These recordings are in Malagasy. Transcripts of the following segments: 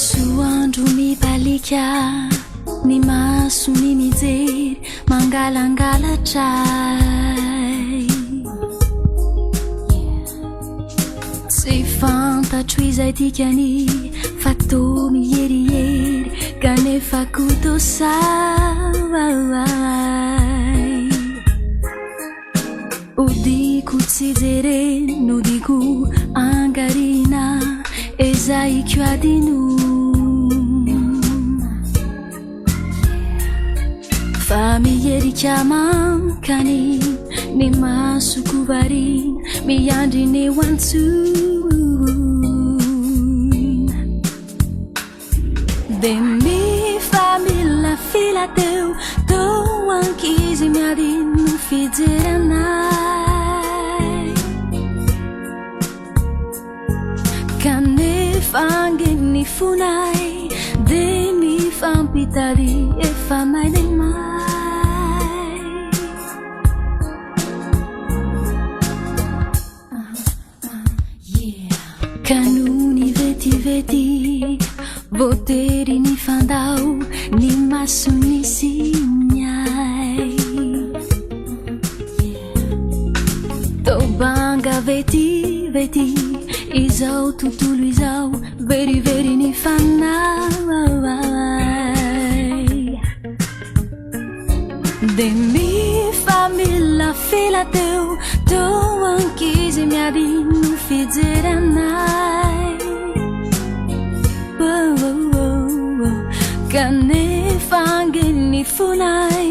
Masoandro mipalika, ny maso ny mijery mangalangalatray. Tsy fantatro izay dikany fa tô miherihery kanefa kutosavay. Odiko tsy jereny nodiko angarina ezaiko adino. Fa miheriky mankany ny masoko varina miandry ny hoantsona. De mifamila fila teo tô ankizy miady no fijeranay. Kanefa angeny fonay de mifampitady efa may de may. Kanony vetivety votery ny fandao ny maso ny sinyay. Tô banga vetivety izao tontolo izao verivery ny fanay. De mifamila fila teo tô ankizy miady no fijeranay. Kanefa angeny fonay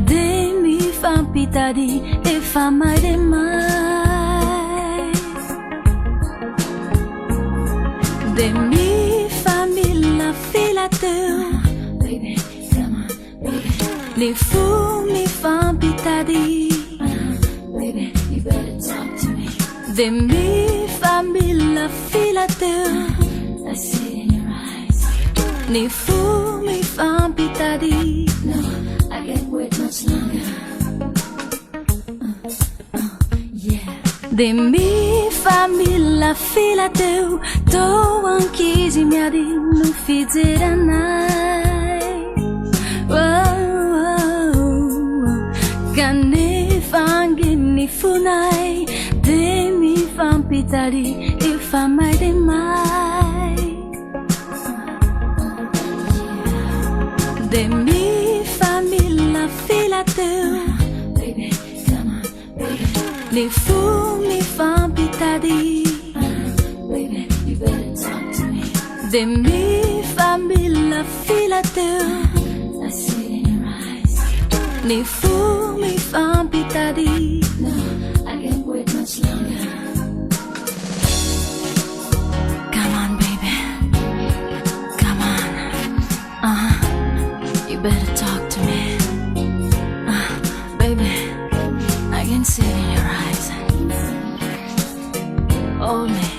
de mifampitady efa may de may. De mifamila fila teo les fous mifampitady. De mifamila fila teo ni fous mifampitady. No, I can't wait much longer. Yeah. De mifamila fila teo tô ankizy miady no fijeranay. Kanefa angeny fonay de mifampitady efa may de may. De mifamila fila teo Baby, come on, baby. les fous mifampitady. Baby, you better talk to me. De mifamila fila teo I see it in your eyes. les fous mifampitady. No, I can't wait much longer. Come on, baby. Come on. You better talk to me. Baby, I can see it in your eyes. Hold me.